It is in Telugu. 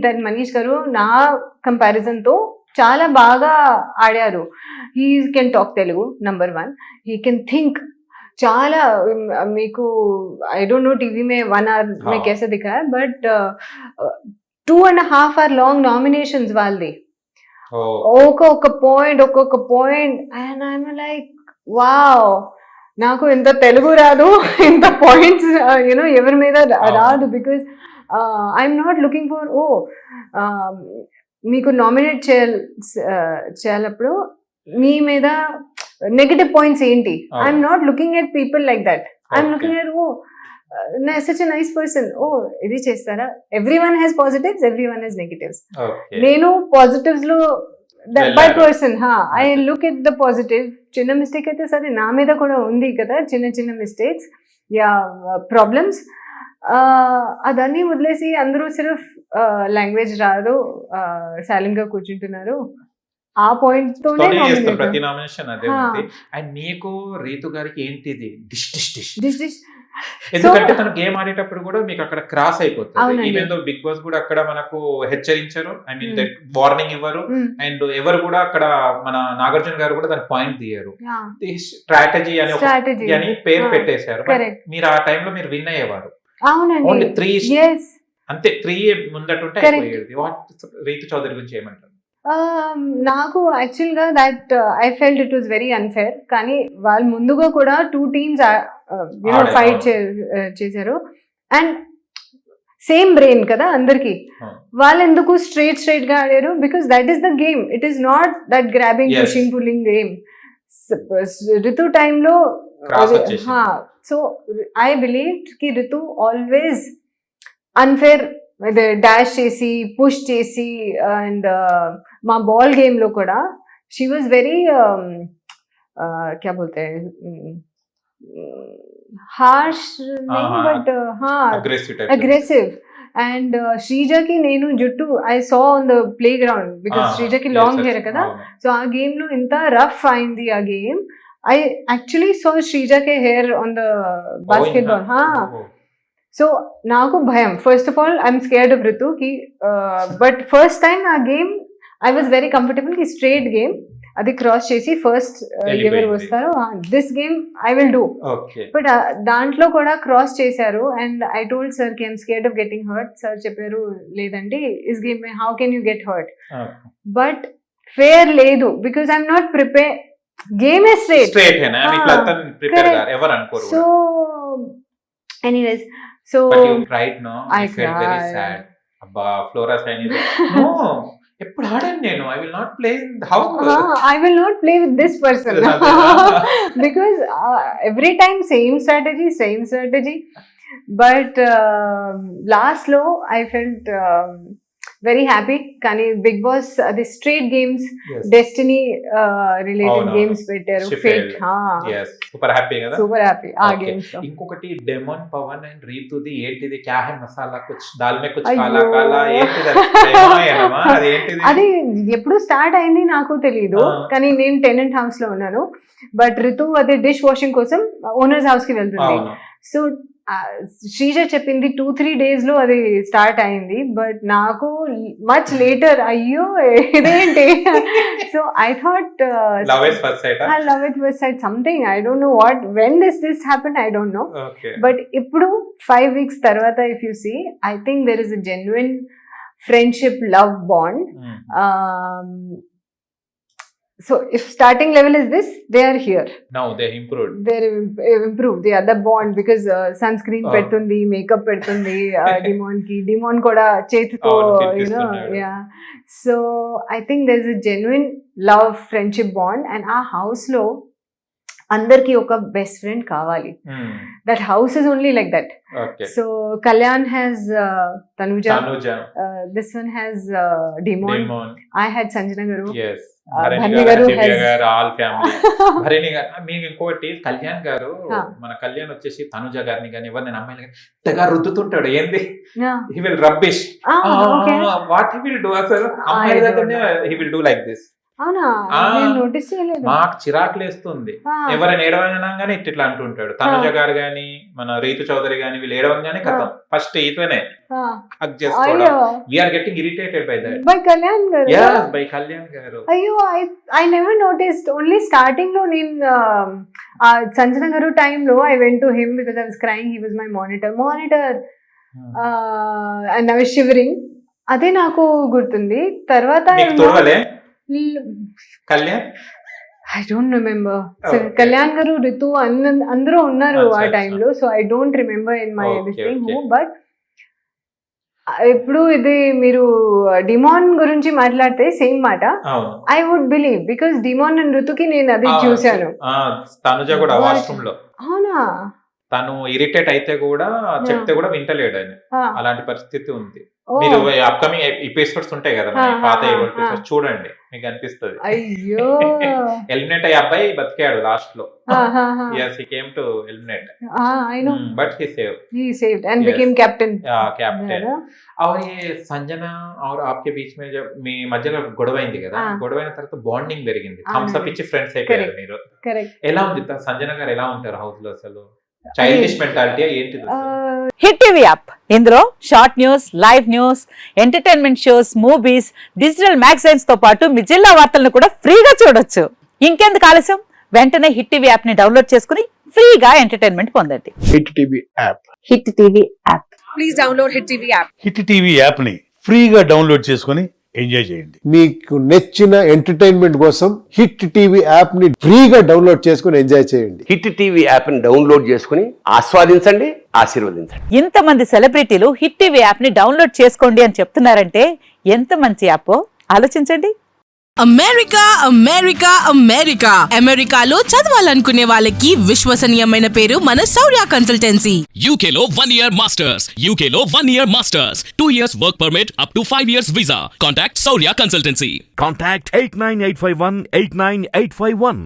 దట్ మనీష్ గారు నా కంపారిజన్ తో చాలా బాగా ఆడారు. He can talk Telugu number 1, he can think. చాలా మీకు I don't no TV May 1 hour में कैसे दिखाया, बट 2.5 hour లాంగ్ నామినేషన్స్ వాళ్ళది. ఒక్కొక్క point and I'm like wow, నాకు ఇంత తెలుగు రాదు, ఇంత పాయింట్స్ యూనో ఎవరి మీద రాదు. Because I'm not looking for మీకు నామినేట్ చేయాలప్పుడు మీ మీద నెగటివ్ పాయింట్స్ ఏంటి. I'm not looking at people like that. I'm looking at such a nice person. ఇది చేస్తారా, every one has positives, every one has negatives. నేను పాజిటివ్స్ లో by person I look at the positive. చిన్న మిస్టేక్ అయితే సరే, నా మీద కూడా ఉంది కదా చిన్న మిస్టేక్స్ యా ప్రాబ్లమ్స్. అదన్నీ వదిలేసి అందరూ సిర్ఫ్ లాంగ్వేజ్ రాదు, సైలెంట్ గా కూర్చుంటున్నారు. ఆ పాయింట్ తోనే ప్రతి నామినేషన్ అదే ఉంది. అండ్ మీకు రీతు గారికి ఏంటిది డిష్ ఎందుకంటే తను గేమ్ ఆడేటప్పుడు కూడా మీకు అక్కడ క్రాస్ అయిపోతుంది. ఈవెన్ దో బిగ్ బాస్ కూడా అక్కడ మనకు హెచ్చరించారు, ఐ మీన్ వార్నింగ్ ఇవ్వరు. అండ్ ఎవరు కూడా అక్కడ మన నాగార్జున గారు కూడా దాని పాయింట్ తీయరు. స్ట్రాటజీ అని పేరు పెట్టేశారు. మీరు ఆ టైంలో మీరు విన్ అయ్యేవారు. ఓన్లీ 3 అంతే, 3 ముందటుంటే అయిపోయేది. రీతు చౌదరి గురించి ఏమంటారు? నాకు యాక్చువల్గా that I felt it was very unfair. కానీ వాళ్ళు ముందుగా కూడా 2 teams ఫైట్ చేశారు. అండ్ సేమ్ బ్రెయిన్ కదా అందరికి. వాళ్ళు ఎందుకు స్ట్రైట్ గా ఆడారు? Because that is the game. It is not that grabbing, pushing, pulling game. Ritu టైంలో సో ఐ బిలీవ్ కి రితు ఆల్వేస్ అన్ఫేర్ డాష్ చేసి పుష్ చేసి. అండ్ మా బాల్ గేమ్ లో కూడా షీ వాజ్ వెరీ క్యా బోల్తే హార్ష్ బట్ అగ్రెసివ్. అండ్ శ్రీజకి నేను జుట్టు I saw on the play ground, because శ్రీజకి లాంగ్ హెయిర్ కదా. సో ఆ గేమ్ లో ఇంత రఫ్ అయింది ఆ game. I actually saw Shrija ke hair on the basketball. So naaku bhayam. First of all, I'm scared of Ritu ki, but first time a game I was very comfortable ki straight game adi cross chesi first ever vastaro. This game I will do. Okay. But dantlo kuda cross chesaru and I told sir ki I'm scared of getting hurt. Sir chepparu ledandi is game mein how can you get hurt? But fair ledu because I'm not prepared. Game is straight hai na, itla tan prepare gar ever ankoru. So anyways, so but you cried, no? I felt very sad. Abba Flora saying no, eppudu aadanu nenu, I will not play. How I will not play with this person because every time same strategy. But last low I felt very happy. Kani Big Boss adi straight games, destiny related games పెట్టారు. Fate yes, super happy kada, super happy ఆ games లో. ఇంకొకటి డెమన్ పవన్ అండ్ రీతుది ఏంటిది క్యా హై మసాలా కుచ్ దాల్ మే కుచ్ కాలా కాలా ఏంటిది అది ఏంటిది? అది ఎప్పుడు స్టార్ట్ అయింది నాకు తెలియదు, కానీ నేను టెనెంట్ హౌస్ లో ఉన్నాను. బట్ రితు అది డిష్ వాషింగ్ కోసం ఓనర్స్ హౌస్ కి వెళ్తుంది. సో శ్రీజ చెప్పింది 2-3 days లో అది స్టార్ట్ అయింది. బట్ నాకు మచ్ లేటర్ అయ్యో ఇదేంటి. So I thought love at first sight something, I don't know what when this happen, I don't know. But ఇప్పుడు 5 weeks తర్వాత if you see, I think there is a genuine friendship love bond. So if starting level is this, they are here. Now they improved. They are the bond because sunscreen పెడుతుంది, makeup పెడుతుంది డిమాన్ కూడా చేతితో, you know. Yeah, so I think there is a genuine love friendship bond and ఆ house లో అందరికి ఒక బెస్ట్ ఫ్రెండ్ కావాలి. That house is only like that. So Kalyan has Tanuja, this one has Demon, I had Sanjana garu, Bharani గారు, ఆల్ ఫ్యామిలీ. భరణి గారు మీకు ఇంకోటి, కళ్యాణ్ గారు మన కళ్యాణ్ వచ్చేసి తనుజ గారిని కానీ ఎవరు నేను అమ్మాయిలు కానీ రుద్దుతుంటాడు. ఏంది he will rubbish, what he will do అసలు అమ్మాయి దగ్గరనే he will do like this. అవునా ఆ. నేను నోటీస్ చేయలేదు. మాకు చిరాకులేస్తుంది. ఆ, ఎవరైనా ఏడవగానే ఇట్లా అంటుంటాడు. తనుజ గారు గాని మన రీతు చౌదరి గాని వీళ్ళు ఏడవంగానే కథం ఫస్ట్ ఈతనే ఆ. హక్ చేసుకోవడం. అయ్యో we are getting irritated by that. By Kalyan garu. Yeah by Kalyan garu. అయ్యో I never noticed. Only starting లో నేను సంజన గారు టైంలో I went to him because I was crying. He was my monitor and I was shivering. అదే నాకు గుర్తుంది. తర్వాత నీకు తోడలే Kalyan? I don't remember. Okay. Kalyan garu Ritu అందరూ ఉన్నారు ఆ అచ్చా, టైంలో. So I don't remember in my Okay, this thing. okay. But ఇప్పుడు ఇది మీరు డిమాన్ గురించి మాట్లాడితే సేమ్ మాట అవును. I would believe because demon and ఋతుకి నేను అది చూశాను. తనుజ కూడా But- వాష్రూమ్ లో అవునా? తను ఇరిటేట్ అయితే కూడా చెప్తే కూడా వింటలేడు ఆయన. ఆ, అలాంటి పరిస్థితి ఉంది. ఓ, మీరు అప్కమింగ్ ఎపిసోడ్స్ ఉంటాయి కదా మన ఆ, పాత ఆ, ఎపిసోడ్స్ చూడండి మీకు అనిపిస్తుంది. అయ్యో ఎలిమినేట్ అయ్యే అబ్బాయి బతికాడు లాస్ట్ లో. ఆహాహా. yes he came to eliminate I know. but he saved He saved and Yes. became captain. Captain. और ये సంజన और आपके बीच में जब మీ మధ్యలో గొడవ అయింది కదా, ఆ. గొడవ అయిన తర్వాత బాండింగ్ పెరిగింది. అవునండి. థమ్స్ అప్ ఇచ్చి ఫ్రెండ్స్ అయిపోయారు Correct. మీరు. కరెక్ట్. ఎలా ఉంది సంజన గారు ఎలా ఉంటారు హౌస్ లో? అసలు చైల్డిష్ మెంటాలిటీ ఏంటిది అసలు? హిట్ టీవీ యాప్ ఇందులో short news, live news, entertainment shows, movies, digital magazines తో పాటు మీ జిల్లా వార్తలను కూడా ఫ్రీగా చూడొచ్చు. ఇంకెందుకు ఆలస్యం, వెంటనే హిట్ టీవీ యాప్ ని డౌన్లోడ్ చేసుకుని ఫ్రీగా ఎంటర్టైన్మెంట్ పొందండి. Hit TV app. Hit TV app. Please download hit TV app. Hit TV app ని ఫ్రీగా డౌన్లోడ్ చేసుకొని ఎంజాయ్ చేయండి. మీకు నచ్చిన ఎంటర్టైన్మెంట్ కోసం హిట్ టీవీ యాప్ ని ఫ్రీగా డౌన్లోడ్ చేసుకుని ఎంజాయ్ చేయండి. హిట్ టీవీ యాప్ ని డౌన్లోడ్ చేసుకుని ఆస్వాదించండి, ఆశీర్వదించండి. ఇంతమంది సెలబ్రిటీలు హిట్ టీవీ యాప్ ని డౌన్లోడ్ చేసుకోండి అని చెప్తున్నారంటే ఎంత మంచి యాప్ ఆలోచించండి. అమెరికా అమెరికా అమెరికా అమెరికాలో చదవాలనుకునే వాళ్ళకి విశ్వసనీయమైన పేరు మన శౌర్య consultancy. UK Law 1 Year Masters. UK Law 1 Year Masters. 2 years work permit up to 5 years visa. Contact Saurya Consultancy. Contact 89851 89851.